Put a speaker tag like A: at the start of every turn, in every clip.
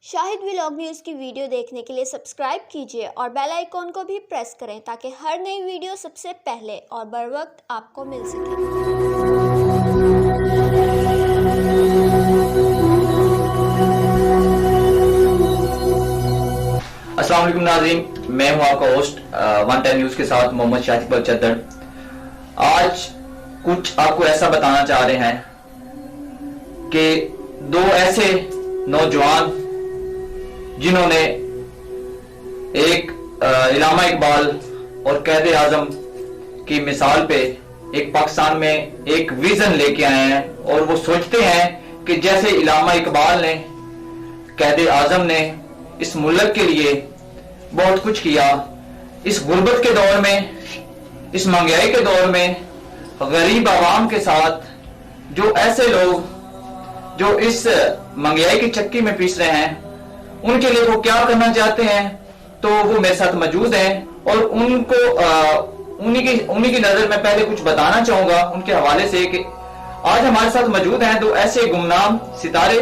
A: Shahid vlog news की video देखने के लिए सब्सक्राइब कीजिए और बेल आइकॉन को भी प्रेस करें ताकि हर नई वीडियो सबसे पहले और बर वक्त आपको मिल सके।
B: अस्सलाम वालेकुम नाज़रीन, मैं हूं आपका होस्ट वन टाइम न्यूज़ के साथ मोहम्मद शाहिद इकबाल चद्दड़। आज कुछ आपको ऐसा बताना चाह रहे हैं कि दो ऐसे नौजवान जिन्होंने एक इलामा इकबाल और कैद आजम की मिसाल पे एक पाकिस्तान में एक विजन लेके आए हैं और वो सोचते हैं कि जैसे इलामा इकबाल ने, कैद आजम ने इस मुल्क के लिए बहुत कुछ किया, इस गुर्बत के दौर में, इस महंगाई के दौर में गरीब आवाम के साथ जो ऐसे लोग जो इस महंगाई की चक्की में पीस रहे हैं उनके लिए वो क्या करना चाहते हैं, तो वो मेरे साथ मौजूद हैं और उनको उन्हीं की नजर में पहले कुछ बताना चाहूंगा उनके हवाले से कि आज हमारे साथ मौजूद हैं दो ऐसे गुमनाम सितारे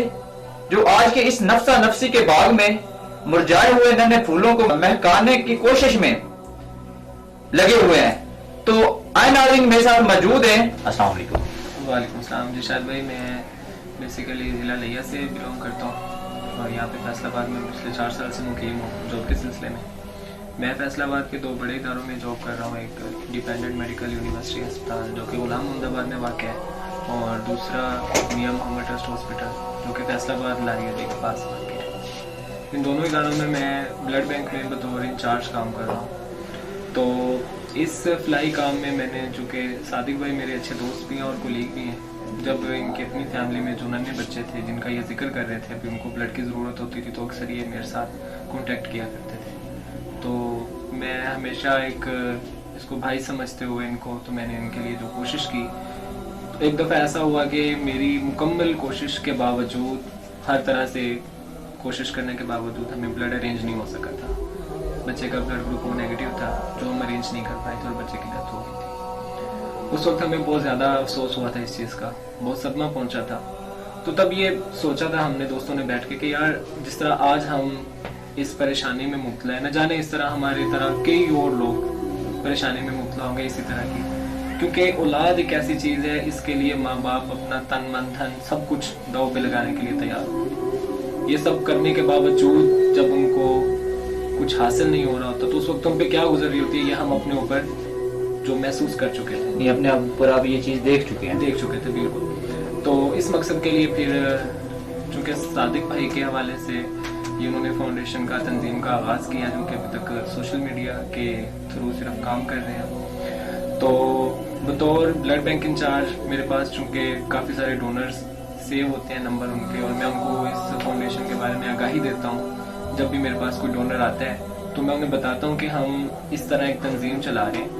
B: जो आज के इस नफ्सा नफसी के बाग में मुरझाए हुए नन्हे फूलों को महकाने की कोशिश में लगे हुए हैं। तो आए नाज़रीन मेरे साथ मौजूद हैं। अस्सलाम वालेकुम।
C: वालेकुम सलाम जी शाहिद भाई, मैं बेसिकली ज़िला लिया से बिलोंग करता हूँ और यहाँ पे फैसलाबाद में पिछले 4 साल से मुकीम हूँ जॉब के सिलसिले में। मैं फैसलाबाद के 2 बड़े इदारों में जॉब कर रहा हूँ, एक इंडिपेंडेंट मेडिकल यूनिवर्सिटी अस्पताल जो कि गुलाम मोहम्मदाबाद में वाक़ है और दूसरा मियां मोहम्मद ट्रस्ट हॉस्पिटल जो कि फैसलाबाद लारिया के पास वाक़ है। इन दोनों इदारों में मैं ब्लड बैंक में बतौर इंचार्ज काम कर रहा हूँ। तो इस फ्लाई काम में मैंने, चूँकि सादिक भाई मेरे अच्छे दोस्त भी हैं और कोलीग भी हैं, जब इनकी अपनी फैमिली में जो नन्हे बच्चे थे जिनका ये जिक्र कर रहे थे अभी उनको ब्लड की ज़रूरत होती थी तो अक्सर ये मेरे साथ कांटेक्ट किया करते थे। तो मैं हमेशा इसको भाई समझते हुए इनको, तो मैंने इनके लिए जो कोशिश की, तो एक दफ़ा ऐसा हुआ कि मेरी मुकम्मल कोशिश के बावजूद, हर तरह से कोशिश करने के बावजूद हमें ब्लड अरेंज नहीं हो सका था। बच्चे का ब्लड ग्रुप वो नेगेटिव था जो हम अरेंज नहीं कर पाए थे और बच्चे की डेथ हो गई थी। उस वक्त हमें बहुत ज़्यादा अफसोस हुआ था इस चीज़ का, बहुत सदमा पहुंचा था। तो तब ये सोचा था हमने दोस्तों ने बैठ के कि यार जिस तरह आज हम इस परेशानी में मुब्तला है, न जाने इस तरह हमारी तरह कई और लोग परेशानी में मुब्तला होंगे इसी तरह की, क्योंकि औलाद एक ऐसी चीज़ है, इसके लिए माँ बाप अपना तन मन धन सब कुछ दाव पे लगाने के लिए तैयार हो। ये सब करने के बावजूद जब उनको कुछ हासिल नहीं हो रहा होता तो उस वक्त हम पे क्या गुजर रही होती है, ये हम अपने ऊपर जो महसूस कर चुके थे,
B: ये अपने आप पर आप ये चीज़ देख चुके
C: थे बिल्कुल। तो इस मकसद के लिए फिर चूँकि सादिक भाई के हवाले से ये उन्होंने फाउंडेशन का, तंजीम का आगाज़ किया जो कि अभी तक सोशल मीडिया के थ्रू सिर्फ काम कर रहे हैं। तो बतौर ब्लड बैंक इंचार्ज मेरे पास चूँकि काफ़ी सारे डोनर्स सेव होते हैं नंबर उनके, और मैं उनको इस फाउंडेशन के बारे में आगाही देता हूँ। जब भी मेरे पास कोई डोनर आता है तो मैं उन्हें बताता हूँ कि हम इस तरह एक तंजीम चला रहे हैं,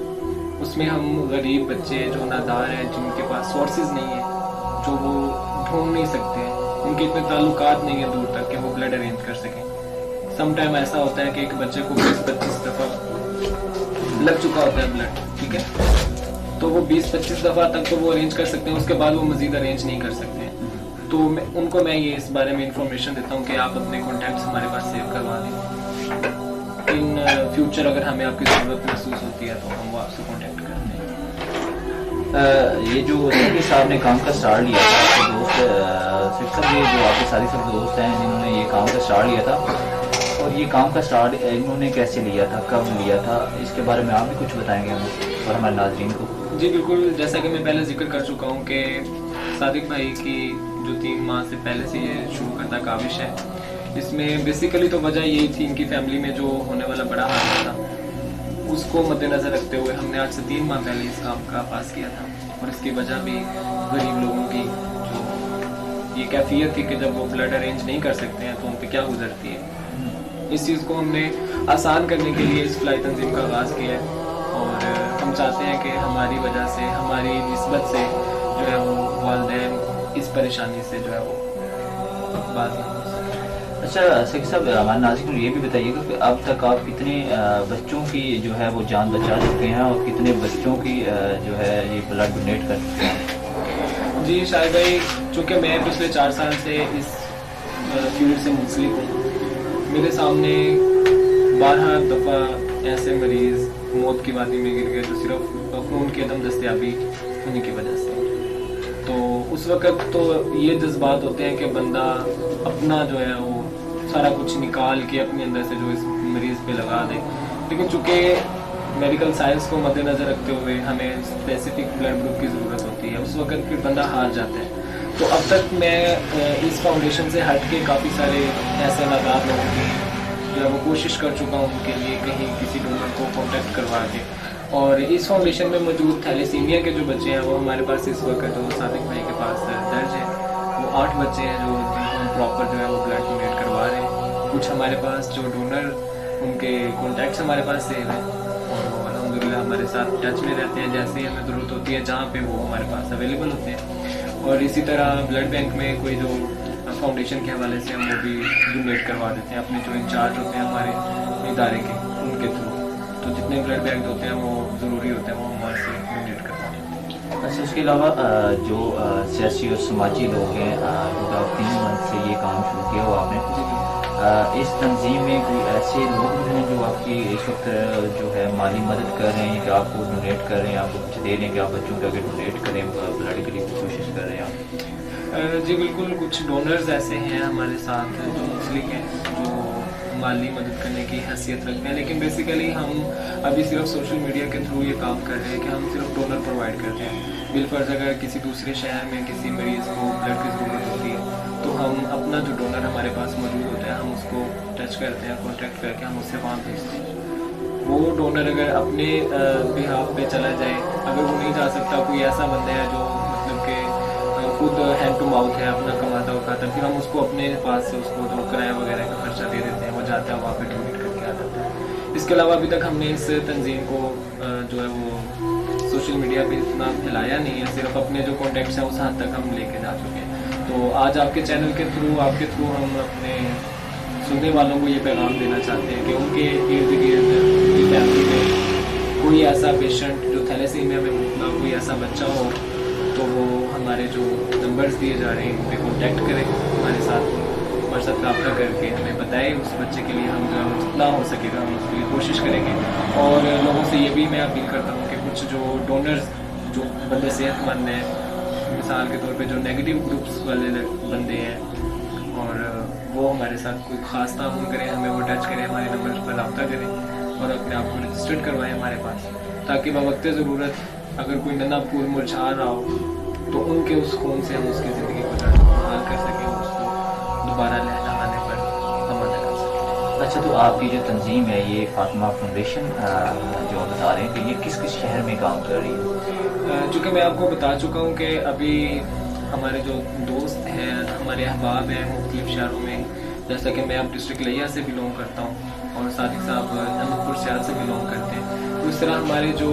C: उसमें हम गरीब बच्चे जो नादार हैं, जिनके पास सोर्सेज नहीं है, जो वो ढूंढ नहीं सकते हैं, उनके इतने ताल्लुकात नहीं है दूर तक कि वो ब्लड अरेंज कर सकें। सम टाइम ऐसा होता है कि एक बच्चे को 20-25 दफ़ा लग चुका होता है ब्लड, ठीक है, तो वो 20-25 दफ़ा तक तो वो अरेंज कर सकते हैं, उसके बाद वो मज़ीद अरेंज नहीं कर सकते हैं। तो उनको मैं ये इस बारे में इंफॉर्मेशन देता हूँ कि आप अपने कॉन्टैक्ट्स हमारे पास सेव करवा लें, इन फ्यूचर अगर हमें आपकी ज़रूरत महसूस होती है तो हम वो आपसे कॉन्टैक्ट करते हैं।
B: ये जो सिक्की साहब ने काम का स्टार्ट लिया था, आपके दोस्त सिक्की साहब, ये जो आपके सारे सब दोस्त हैं जिन्होंने ये काम का स्टार्ट लिया था, और ये काम का स्टार्ट इन्होंने कैसे लिया था, कब लिया था, इसके बारे में आप भी कुछ बताएंगे हमें और हमारे नाज़रीन को।
C: जी बिल्कुल, जैसा कि मैं पहले जिक्र कर चुका हूँ कि सादिक भाई की जो 3 माह से पहले से ये शुरू करता काविश है, इसमें बेसिकली तो वजह यही थी इनकी फैमिली में जो होने वाला बड़ा हादसा था, उसको मद्देनज़र रखते हुए हमने आज से 3 माह पहले इस काम का आगाज़ किया था। और इसकी वजह भी गरीब लोगों की जो ये कैफियत थी कि जब वो ब्लड अरेंज नहीं कर सकते हैं तो उन पर क्या गुजरती है। इस चीज़ को हमने आसान करने के लिए इस फ्लाई तंजीम का आगाज़ किया है और हम चाहते हैं कि हमारी वजह से, हमारी निस्बत से जो है वो वालिदैन इस परेशानी से जो है वो बात नहीं हो सके।
B: अच्छा सिक्की साहब, हमारे नाज़रीन को ये भी बताइएगा कि अब तक आप कितने बच्चों की जो है वो जान बचा चुके हैं और कितने बच्चों की जो है ये ब्लड डोनेट कर चुके हैं।
C: जी शाहिद भाई, चूँकि मैं पिछले 4 साल से इस फील्ड से मुंसलिक हूँ। मेरे सामने 12 दफ़ा ऐसे मरीज़ मौत की वादी में गिर गए जो सिर्फ खून की अदम दस्तयाबी होने की वजह से। तो उस वक़्त तो ये जज्बात होते हैं कि बंदा अपना जो है वो सारा कुछ निकाल के अपने अंदर से जो इस मरीज़ पे लगा दे, लेकिन चूँकि मेडिकल साइंस को मद्देनज़र रखते हुए हमें स्पेसिफिक ब्लड ग्रुप की ज़रूरत होती है, उस वक़्त फिर बंदा हार जाता है। तो अब तक मैं इस फाउंडेशन से हट के काफ़ी सारे ऐसे नादार लोगों की जो है वो कोशिश कर चुका हूँ उनके लिए कहीं किसी डोनर को कॉन्टेक्ट करवा के। और इस फाउंडेशन में मौजूद थैलेसीमिया के जो बच्चे हैं वो हमारे पास इस वक्त जो सादिक भाई के पास दर्ज है, वो 8 बच्चे हैं जो हम प्रॉपर जो है वो ब्लड डोनेट करवा रहे हैं। कुछ हमारे पास जो डोनर उनके कॉन्टैक्ट्स हमारे पास सेव हैं और वो अल्हम्दुलिल्लाह हमारे साथ टच में रहते हैं, जैसे ही हमें ज़रूरत होती है जहाँ पे वो हमारे पास अवेलेबल होते हैं। और इसी तरह ब्लड बैंक में कोई जो फाउंडेशन के हवाले से हम वो भी डोनेट करवा देते हैं अपने जो इंचार्ज होते हैं हमारे इदारे के, उनके थ्रू। तो जितने ब्लड बैंक होते हैं वो ज़रूरी होते हैं वो हमारे से डोनेट करवाते हैं।
B: अच्छा, उसके अलावा जो सियासी और समाजी लोग हैं, जो 3 मंथ से ये काम शुरू किया हुआ आपने, इस तंजीम में कोई ऐसे लोग हैं जो आपकी इस वक्त जो है माली मदद कर रहे हैं कि आपको डोनेट कर रहे हैं, आपको कुछ दे रहे हैं कि आप बच्चों को आगे डोनेट करें, ब्लड के लिए कोशिश कर रहे हैं आप?
C: जी बिल्कुल, कुछ डोनर्स ऐसे हैं हमारे साथ जो मुस्लिक हैं, जो माली मदद करने की हैसियत रखते हैं, लेकिन बेसिकली हम अभी सिर्फ सोशल मीडिया के थ्रू ये काम कर रहे हैं कि हम सिर्फ डोनर प्रोवाइड करते हैं। बिलफर्ज अगर किसी दूसरे शहर में किसी मरीज़ को ब्लड की ज़रूरत होती है तो हम अपना जो डोनर हमारे पास मौजूद होता है हम उसको टच करते हैं, कॉन्टैक्ट करके हम उससे वहाँ भेजते हैं। वो डोनर अगर अपने बिहाफ पे चला जाए, अगर वो नहीं जा सकता, कोई ऐसा बंदा है जो मतलब कि खुद हैंड टू माउथ है, अपना कमाता हुआ खाता, फिर हम उसको अपने पास से उसको जो किराया वगैरह का खर्चा दे देते हैं, वो जाता है वहाँ पे डोनेट करके आ जाता है। इसके अलावा अभी तक हमने इस तंजीम को जो है वो सोशल मीडिया पे इतना फैलाया नहीं है, सिर्फ अपने जो कॉन्टैक्ट्स हैं उस हद तक हम लेके जा चुके हैं। तो आज आपके चैनल के थ्रू, आपके थ्रू हम अपने सुनने वालों को ये पैगाम देना चाहते हैं कि उनके इर्द गिर्द उनकी फैमिली में कोई ऐसा पेशेंट जो थैलेसीमिया में मुबतला, कोई ऐसा बच्चा हो, तो वो हमारे जो नंबर्स दिए जा रहे हैं उन पर कॉन्टैक्ट करें, हमारे साथ रब्ता करके हमें बताएं। उस बच्चे के लिए हम जो है जितना हो सकेगा हम उसके लिए कोशिश करेंगे। और लोगों से ये भी मैं अपील करता हूँ कि कुछ जो डोनर्स जो बंदे सेहतमंद हैं, मिसाल के तौर पे जो नेगेटिव ग्रुप्स वाले बंदे हैं, और वो हमारे साथ कोई ख़ास ताउन करें, हमें वो टच करें, हमारे नंबर पर रब्ता करें और अपने आप को रजिस्टर्ड करवाएं हमारे पास, ताकि बवक्त ज़रूरत अगर कोई नन्हा फूल मुरझा रहा हो तो उनके उस खून से हम उसकी ज़िंदगी को बहाल कर सकें, उसको दोबारा लहना आने पर हम अदा कर सकें।
B: अच्छा, तो आपकी जो तंजीम है ये फातिमा फाउंडेशन जो बता रहे हैं कि ये किस किस शहर में काम कर रही है?
C: चूँकि मैं आपको बता चुका हूँ कि अभी हमारे जो दोस्त हैं, हमारे अहबाब हैं मुख्तलिफ शहरों में, जैसा कि मैं अब डिस्ट्रिक्ट लिया से बिलोंग करता हूँ और सादिक साहब अहमदपुर शहर से बिलोंग करते हैं, तो इस तरह हमारे जो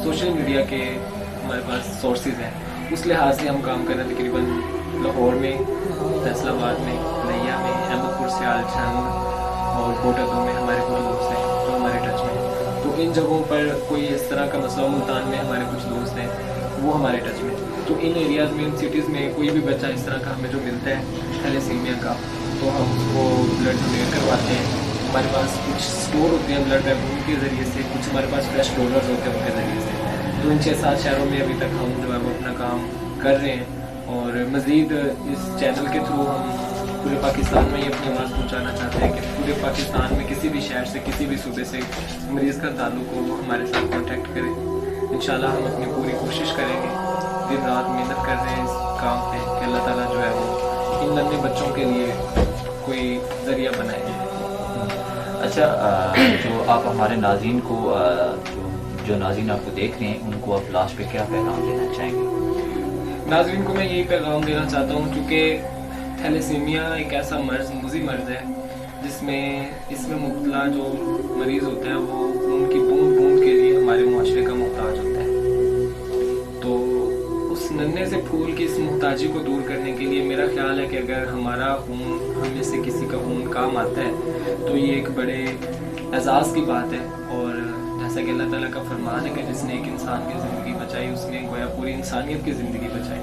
C: सोशल मीडिया के हमारे पास सोर्सेज हैं उस लिहाज से हम काम कर रहे हैं। तकरीबन लाहौर में, फैसलाबाद में, लिया में, अहमदपुर सियालचंद और कोटादू में हमारे कुछ दोस्त हैं जो हमारे टच में हैं। तो इन जगहों पर कोई इस तरह का मसला, मुल्तान में हमारे कुछ दोस्त हैं वो हमारे टच में। तो इन एरियाज़ में, इन सिटीज़ में कोई भी बच्चा इस तरह का हमें जो मिलता है थैलेसीमिया का, तो हम उसको ब्लड डोनेट करवाते हैं। हमारे पास कुछ स्टोर होते हैं ब्लड बैंक, उनके ज़रिए से, कुछ हमारे पास फ्रेश डोनर्स होते हैं उनके ज़रिए से। तो इन 6-7 शहरों में अभी तक हम जो है वो अपना काम कर रहे हैं और मज़ीद इस चैनल के थ्रू हम पूरे पाकिस्तान में ये अपनी आवाज़ पहुँचाना चाहते हैं कि पूरे पाकिस्तान में किसी भी शहर से, किसी भी सूबे से मरीज़ का ताल्लुक हो, वो हमारे साथ कॉन्टैक्ट करें। इंशाल्लाह हम अपनी पूरी कोशिश करेंगे, दिन रात मेहनत कर रहे हैं इस काम पे कि अल्लाह ताला जो है वो इन नन्हे बच्चों के लिए कोई ज़रिया बनाए।
B: अच्छा, जो आप हमारे नाज़रीन को जो नाज़रीन आपको देख रहे हैं उनको आप लास्ट पे क्या पैगाम देना चाहेंगे?
C: नाज़रीन को मैं यही पैगाम देना चाहता हूँ, चूँकि थैलेसीमिया एक ऐसा मर्ज़, मुज़ी मर्ज़ है जिसमें इसमें मुब्तला जो मरीज़ होता है वो उनकी बूंद बूंद के लिए हमारे मुआशरे का मुहताज होता है। तो उस नन्हे से फूल की इस मुहताजी को दूर करने के लिए मेरा ख्याल है कि अगर हमारा खून, हम में से किसी का खून काम आता है तो ये एक बड़े एजाज़ की बात है। और जैसा कि अल्लाह ताला का फरमान है कि जिसने एक इंसान की ज़िंदगी बचाई उसने गोया पूरी इंसानियत की ज़िंदगी बचाई।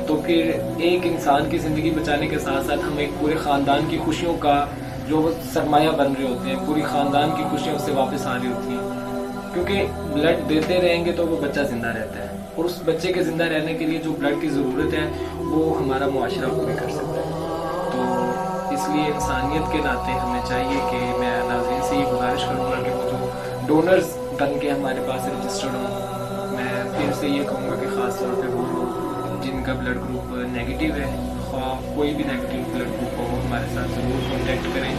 C: تو پھر ایک انسان کی زندگی بچانے کے ساتھ ساتھ ہم ایک پورے خاندان کی خوشیوں کا جو وہ سرمایہ بن رہے ہوتے ہیں، پوری خاندان کی خوشیاں اس سے واپس آ رہی ہوتی ہیں، کیونکہ بلڈ دیتے رہیں گے تو وہ بچہ زندہ رہتا ہے، اور اس بچے کے زندہ رہنے کے لیے جو بلڈ کی ضرورت ہے وہ ہمارا معاشرہ پورے کر سکتا ہے۔ تو اس لیے انسانیت کے ناطے ہمیں چاہیے کہ میں ناظرین سے یہ گزارش کروں گا کہ وہ جو ڈونرز بن کے ہمارے پاس رجسٹرڈ ہوں، میں پھر سے یہ کہوں گا کہ خاص طور پہ وہ لوگ جن کا بلڈ گروپ نیگیٹو ہے، خواہ کوئی بھی نیگیٹو بلڈ گروپ ہو، وہ ہمارے ساتھ ضرور کانٹیکٹ کریں،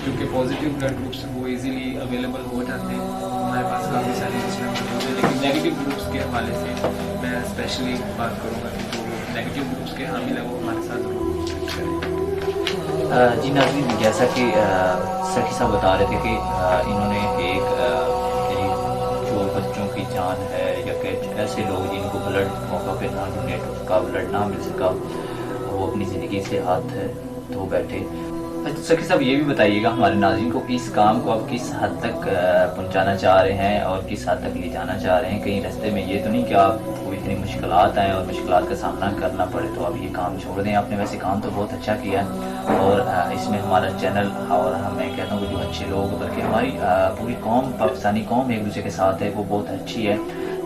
C: کیونکہ پازیٹیو بلڈ گروپس وہ ایزیلی اویلیبل ہو جاتے ہیں، ہمارے پاس کافی سارے سسٹم موجود ہیں، لیکن نیگیٹو گروپس کے حوالے سے میں اسپیشلی بات کروں گا کہ جو نیگیٹو گروپس کے حامل ہیں وہ ہمارے ساتھ ضرور کانٹیکٹ کریں۔
B: جی ناظرین، جیسا کہ سخی صاحب بتا رہے تھے کہ انہوں نے ایک جو بچوں کی جان ہے یا کہ ایسے لوگ جن کو بلڈ موقع پہ نہ ڈونیٹ کا بلڈ نہ مل سکا، وہ اپنی زندگی سے ہاتھ دھو بیٹھے۔ سخی صاحب یہ بھی بتائیے گا ہمارے ناظرین کو کہ اس کام کو آپ کس حد تک پہنچانا چاہ رہے ہیں اور کس حد تک لے جانا چاہ رہے ہیں؟ کہیں راستے میں یہ تو نہیں کہ آپ کو اتنی مشکلات آئیں اور مشکلات کا سامنا کرنا پڑے تو آپ یہ کام چھوڑ دیں؟ آپ نے ویسے کام تو بہت اچھا کیا ہے، اور اس میں ہمارا چینل اور میں کہتا ہوں کہ جو اچھے لوگ بلکہ ہماری پوری قوم، پاکستانی قوم ایک دوسرے کے ساتھ ہے، وہ بہت اچھی ہے۔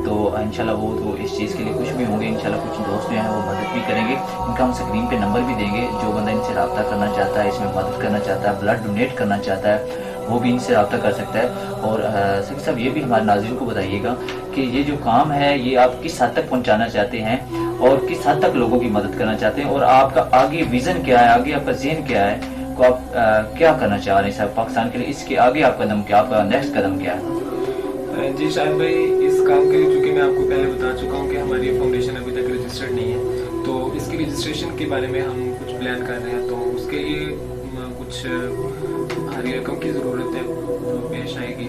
B: تو انشاءاللہ وہ تو اس چیز کے لیے کچھ بھی ہوں گے، انشاءاللہ کچھ دوست جو ہیں وہ مدد بھی کریں گے، ان کا ہم اسکرین پہ نمبر بھی دیں گے، جو بندہ ان سے رابطہ کرنا چاہتا ہے، اس میں مدد کرنا چاہتا ہے، بلڈ ڈونیٹ کرنا چاہتا ہے، وہ بھی ان سے رابطہ کر سکتا ہے۔ اور سخی صاحب یہ بھی ہمارے ناظرین کو بتائیے گا کہ یہ جو کام ہے یہ آپ کس حد تک پہنچانا چاہتے ہیں اور کس حد تک لوگوں کی مدد کرنا چاہتے ہیں، اور آپ کا آگے ویژن کیا ہے، آگے آپ کا ذہن کیا ہے، کو آپ کیا کرنا چاہ رہے ہیں صاحب پاکستان کے لیے، اس کے آگے آپ قدم کیا، آپ کا نیکسٹ قدم کیا ہے؟
C: جی شاہد بھائی، اس کام کے لیے چونکہ میں آپ کو پہلے بتا چکا ہوں کہ ہماری فاؤنڈیشن ابھی تک رجسٹرڈ نہیں ہے، تو اس کی رجسٹریشن کے بارے میں ہم کچھ پلان کر رہے ہیں، تو اس کے لیے کچھ بھاری رقم کی ضرورت ہے جو پیش آئے گی۔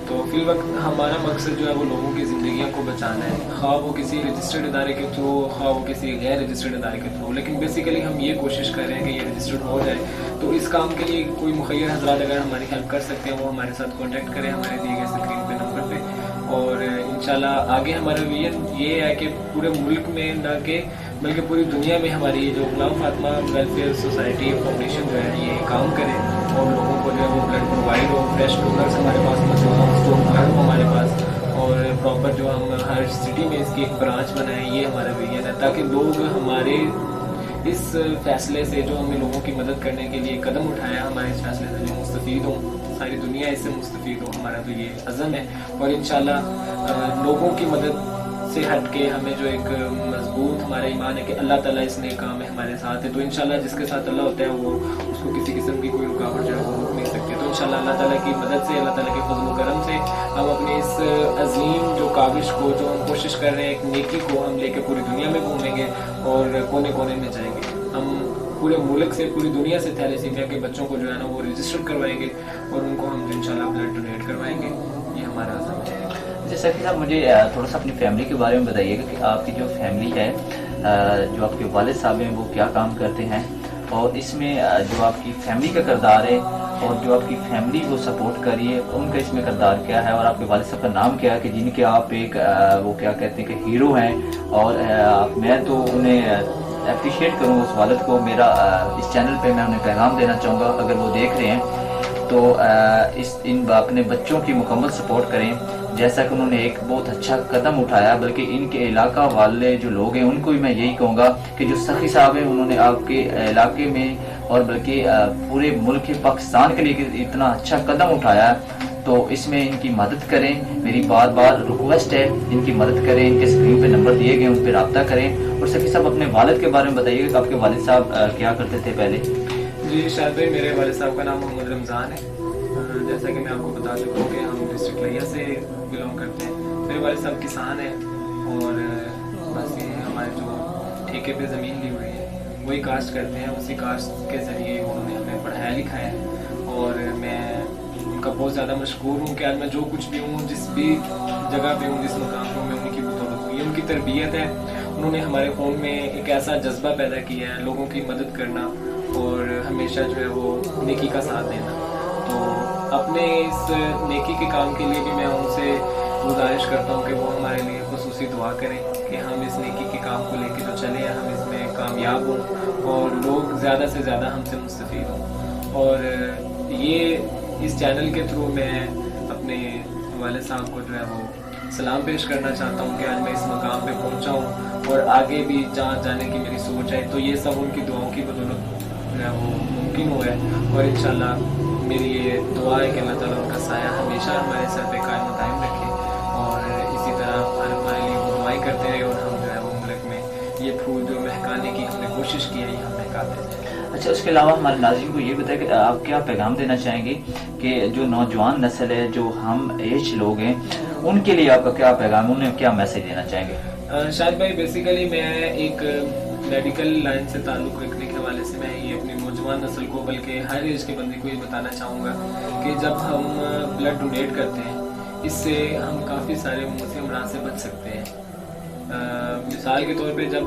C: تو فی الوقت ہمارا مقصد جو ہے وہ لوگوں کی زندگیوں کو بچانا ہے، خواہ وہ کسی رجسٹرڈ ادارے کے تھرو، خواہ وہ کسی غیر رجسٹرڈ ادارے کے تھرو، لیکن بیسیکلی ہم یہ کوشش کر رہے ہیں کہ یہ رجسٹرڈ ہو جائے۔ تو اس کام کے لیے کوئی مخیر حضرات اگر ہماری ہیلپ کر سکتے ہیں وہ ہمارے ساتھ کانٹیکٹ کریں ہمارے دیے گئے اسکرین پہ نمبر پہ، اور انشاءاللہ آگے ہمارا ویژن یہ ہے کہ پورے ملک میں نہ کہ بلکہ پوری دنیا میں ہماری یہ جو Ghulam Fatima welfare society foundation جو ہے یہ کام کرے اور لوگوں کو جو ہے وہ بلڈ پرووائڈ ہو، فریش ڈونرس ہمارے پاس موجود ہوں، اسٹور گھر ہو ہمارے پاس، اور پراپر جو ہم ہر سٹی میں اس کی ایک برانچ بنائیں، یہ ہمارا ویژن ہے، تاکہ لوگ ہمارے اس فیصلے سے جو ہمیں لوگوں کی مدد کرنے کے لیے قدم اٹھایا، ہمارے اس فیصلے سے جو مستفید ہوں، ساری دنیا اس سے مستفید ہو، ہمارا تو یہ عزم ہے۔ اور انشاءاللہ لوگوں کی مدد سے ہٹ کے ہمیں جو ایک مضبوط ہمارا ایمان ہے کہ اللہ تعالیٰ اس نیک کام میں ہمارے ساتھ ہے، تو انشاءاللہ جس کے ساتھ اللہ ہوتا ہے وہ اس کو کسی قسم کی کوئی رکاوٹ جو ہے وہ روک نہیں سکتی۔ تو انشاءاللہ اللہ تعالیٰ کی مدد سے، اللہ تعالیٰ کے فضل و کرم سے ہم اپنی اس عظیم جو کاوش کو، جو ہم کوشش کر رہے ہیں ایک نیکی کو ہم لے کے پوری دنیا میں گھومیں گے اور کونے کونے میں جائیں گے۔ ہم پورے ملک سے، پوری دنیا سے تھیلیسیمیا کے بچوں کو جو ہے نا وہ رجسٹر کروائیں گے اور ان کو ہم انشاءاللہ بلڈ ڈونیٹ کروائیں گے، یہ ہمارا عزم ہے۔
B: جیسا کہ صاحب مجھے تھوڑا سا اپنی فیملی کے بارے میں بتائیے گا کہ آپ کی جو فیملی ہے، جو آپ کے والد صاحب ہیں وہ کیا کام کرتے ہیں، اور اس میں جو آپ کی فیملی کا کردار ہے اور جو آپ کی فیملی کو سپورٹ کر رہی ہے ان کا اس میں کردار کیا ہے، اور آپ کے والد صاحب کا نام کیا ہے کہ جن کے آپ ایک وہ کیا کہتے ہیں کہ ہیرو ہیں، اور میں تو انہیں اپریشیٹ کروں اس والد کو، میرا اس چینل پہ میں انہیں پیغام دینا چاہوں گا اگر وہ دیکھ رہے ہیں تو ان اپنے بچوں کی مکمل سپورٹ کریں، جیسا کہ انہوں نے ایک بہت اچھا قدم اٹھایا، بلکہ ان کے علاقہ والے جو لوگ ہیں ان کو بھی میں یہی کہوں گا کہ جو سخی صاحب ہیں انہوں نے آپ کے علاقے میں اور بلکہ پورے ملک پاکستان کے لیے اتنا اچھا قدم اٹھایا ہے، تو اس میں ان کی مدد کریں، میری بار بار ریکویسٹ ہے ان کی مدد کریں، ان کے اسکرین پہ نمبر دیے گئے ان پہ رابطہ کریں۔ اور سخی صاحب اپنے والد کے بارے میں بتائیے گا کہ آپ کے والد صاحب کیا کرتے تھے پہلے؟
C: جی شاہد بھائی، میرے والد صاحب کا نام محمد رمضان ہے، جیسا کہ میں آپ کو بتا چکا ہوں کہ ہم ڈسٹرکٹ لیا سے بلانگ کرتے ہیں۔ میرے والد صاحب کسان ہیں اور بس یہ ہمارے جو ٹھیکے پہ زمین لی ہوئی ہے وہی کاشت کرتے ہیں، اسی کاشت کے ذریعے انہوں نے ہمیں پڑھایا لکھایا ہے، اور میں ان کا بہت زیادہ مشکور ہوں کہ آج میں جو کچھ بھی ہوں، جس بھی جگہ پہ ہوں، جس مقام پہ ہوں، میں ان کی بدولت ہوں۔ یہ ان کی تربیت ہے، انہوں نے ہمارے خون میں ایک ایسا جذبہ پیدا کیا ہے لوگوں کی مدد کرنا اور ہمیشہ جو ہے وہ نیکی کا ساتھ دینا۔ تو اپنے اس نیکی کے کام کے لیے بھی میں ان سے گزارش کرتا ہوں کہ وہ ہمارے لیے خصوصی دعا کریں کہ ہم اس نیکی کے کام کو لے کے جو چلے ہیں، ہم اس میں کامیاب ہوں اور لوگ زیادہ سے زیادہ ہم سے مستفید ہوں. اور یہ اس چینل کے تھرو میں اپنے والد صاحب کو جو ہے وہ سلام پیش کرنا چاہتا ہوں کہ آج میں اس مقام پہ پہنچا ہوں اور آگے بھی جہاں جانے کی میری سوچ ہے. تو یہ سب ان کی دعاؤں کی بدولت جو ہے وہ ممکن ہوا ہے. اور انشاءاللہ میری یہ دعا ہے کہ اللہ تعالیٰ ان کا سایہ ہمیشہ ہمارے سر پہ قائم و دائم رکھے اور اسی طرح ہمارے لیے وہ دعائیں کرتے رہے اور ہم جو ہے وہ ملک میں یہ پھول جو مہکانے کی ہم نے کوشش کی ہے یہ ہم مہکاتے ہیں.
B: اچھا، اس کے علاوہ ہمارے ناظرین کو یہ بتائیں کہ آپ کیا پیغام دینا چاہیں گے کہ جو نوجوان نسل ہے، جو ہم ایج لوگ ہیں، ان کے لیے آپ کا کیا پیغام، انہیں کیا میسج دینا چاہیں گے؟
C: شاہد بھائی، بیسیکلی میں ایک میڈیکل لائن سے تعلق رکھنے کے حوالے سے میں یہ اپنی نوجوان نسل کو بلکہ ہر ایج کے بندے کو یہ بتانا چاہوں گا کہ جب ہم بلڈ ڈونیٹ کرتے ہیں اس سے ہم کافی سارے موذی امراض سے بچ سکتے ہیں. مثال کے طور پہ جب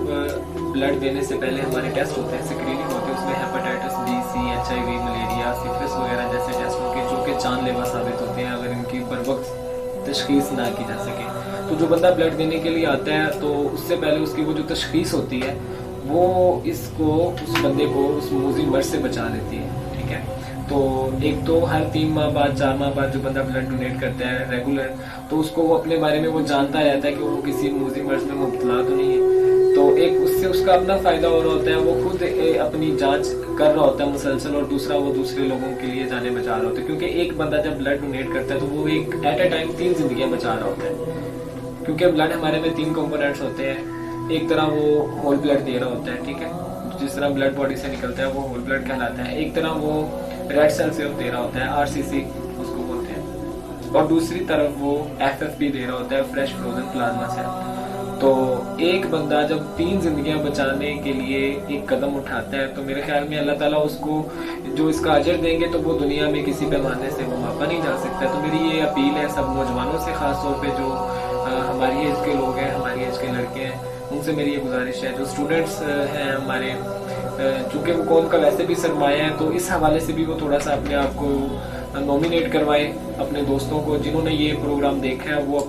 C: بلڈ دینے سے پہلے ہمارے ٹیسٹ ہوتے ہیں، اسکریننگ ہوتی ہے، اس میں hepatitis B, C, HIV، malaria, syphilis وغیرہ جیسے ٹیسٹ ہوتے ہیں جو کہ جان لیوا ثابت ہوتے ہیں اگر ان کی پر وقت تشخیص نہ کی جا سکے. تو جو بندہ بلڈ دینے کے لیے آتا ہے تو اس سے پہلے اس کی وہ جو تشخیص ہوتی ہے وہ اس بندے کو اس موذی مرض سے بچا لیتی ہے. ٹھیک ہے، تو ایک تو ہر 3 ماہ بعد 4 ماہ بعد جو بندہ بلڈ ڈونیٹ کرتا ہے ریگولر، تو اس کو وہ اپنے بارے میں وہ جانتا رہتا ہے کہ وہ کسی موذی مرض میں مبتلا تو نہیں ہے. تو ایک اس سے اس کا اپنا فائدہ ہو رہا ہوتا ہے، وہ خود اپنی جانچ کر رہا ہوتا ہے مسلسل، اور دوسرا وہ دوسرے لوگوں کے لیے جانیں بچا رہا ہوتا ہے. کیونکہ ایک بندہ جب بلڈ ڈونیٹ کرتا ہے تو وہ ایک ایٹ اے ٹائم 3 زندگیاں بچا رہا ہوتا ہے. کیونکہ بلڈ ہمارے میں 3 کمپوننٹس ہوتے ہیں. ایک طرح وہ ہول بلڈ دے رہا ہوتا ہے، ٹھیک ہے، جس طرح بلڈ باڈی سے نکلتا ہے وہ ہول بلڈ کہلاتا ہے. ایک طرح وہ ریڈ سیل سیرپ دے رہا ہوتا ہے، RCC اس کو بولتے ہیں، اور دوسری طرف وہ FFP دے رہا ہوتا ہے، فریش فروزن پلازما سیل. تو ایک بندہ جب 3 زندگیاں بچانے کے لیے ایک قدم اٹھاتا ہے تو میرے خیال میں اللہ تعالیٰ اس کو جو اس کا اجر دیں گے تو وہ دنیا میں کسی پیمانے سے وہ ماپا نہیں جا سکتا. تو میری یہ اپیل ہے سب نوجوانوں سے، خاص طور پہ جو ہماری ایج کے لوگ ہیں، ہماری ایج کے لڑکے ہیں، ان سے میری یہ گزارش ہے. جو اسٹوڈنٹس ہیں ہمارے، چونکہ وہ قوم کا ویسے بھی سرمایہ ہے، تو اس حوالے سے بھی وہ تھوڑا سا اپنے آپ کو نومینیٹ کروائیں. اپنے دوستوں کو جنہوں نے یہ پروگرام دیکھا ہے وہ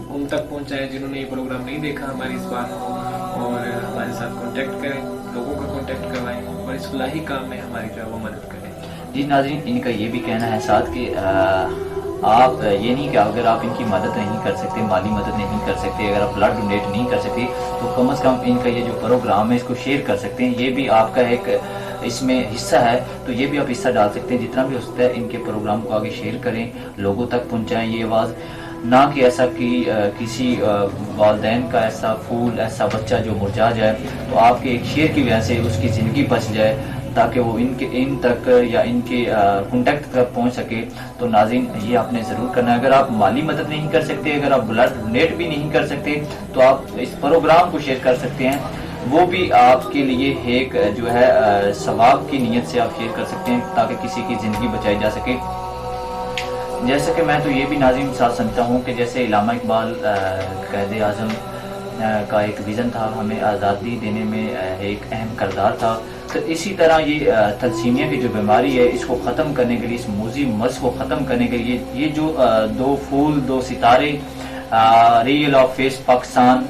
C: ان تک پہنچائیں، جنہوں نے یہ پروگرام نہیں دیکھا ہماری اس بات کو، اور ہمارے ساتھ کانٹیکٹ کریں، لوگوں کا کانٹیکٹ کروائیں اور اس فلاحی کام میں ہماری جو ہے وہ مدد کریں.
B: جی ناظرین، ان کا یہ بھی کہنا ہے ساتھ کہ آپ یہ نہیں کہ اگر آپ ان کی مدد نہیں کر سکتے، مالی مدد نہیں کر سکتے، اگر آپ بلڈ ڈونیٹ نہیں کر سکتے تو کم از کم ان کا یہ جو پروگرام ہے اس کو شیئر کر سکتے ہیں. یہ بھی آپ کا ایک اس میں حصہ ہے، تو یہ بھی آپ حصہ ڈال سکتے ہیں. جتنا بھی ہو سکتا ہے ان کے پروگرام کو آگے شیئر کریں، لوگوں تک پہنچائیں یہ آواز. نہ کہ ایسا کہ کسی والدین کا ایسا پھول، ایسا بچہ جو مرجھا جائے، تو آپ کے ایک شیئر کی وجہ سے اس کی زندگی بچ جائے تاکہ وہ ان تک یا ان کے کانٹیکٹ تک پہنچ سکے. تو ناظرین یہ آپ نے ضرور کرنا ہے. اگر آپ مالی مدد نہیں کر سکتے، اگر آپ بلڈ ڈونیٹ بھی نہیں کر سکتے تو آپ اس پروگرام کو شیئر کر سکتے ہیں. وہ بھی آپ کے لیے ایک جو ہے ثواب کی نیت سے آپ شیئر کر سکتے ہیں تاکہ کسی کی زندگی بچائی جا سکے. جیسا کہ میں تو یہ بھی ناظرین ساتھ سمجھتا ہوں کہ جیسے علامہ اقبال قائد اعظم کا ایک ویژن تھا، ہمیں آزادی دینے میں ایک اہم کردار تھا، تو اسی طرح یہ تھیلیسیمیا کی جو بیماری ہے اس کو ختم کرنے کے لیے، اس موذی مرض کو ختم کرنے کے لیے یہ جو 2 پھول 2 ستارے ریئل آف فیس پاکستان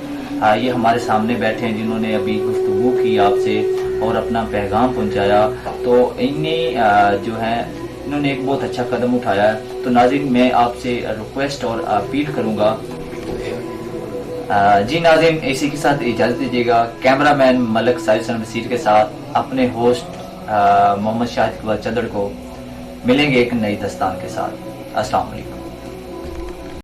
B: یہ ہمارے سامنے بیٹھے ہیں، جنہوں نے ابھی گفتگو کی آپ سے اور اپنا پیغام پہنچایا. تو جو ہے انہوں نے ایک بہت اچھا قدم اٹھایا ہے. تو ناظرین میں آپ سے ریکویسٹ اور اپیل کروں گا. جی ناظرین، اسی کے ساتھ اجازت دیجیے گا. کیمرہ مین ملک سائل وسیر کے ساتھ اپنے ہوسٹ محمد شاہد اقبال چدڑ کو ملیں گے ایک نئی داستان کے ساتھ. السلام علیکم.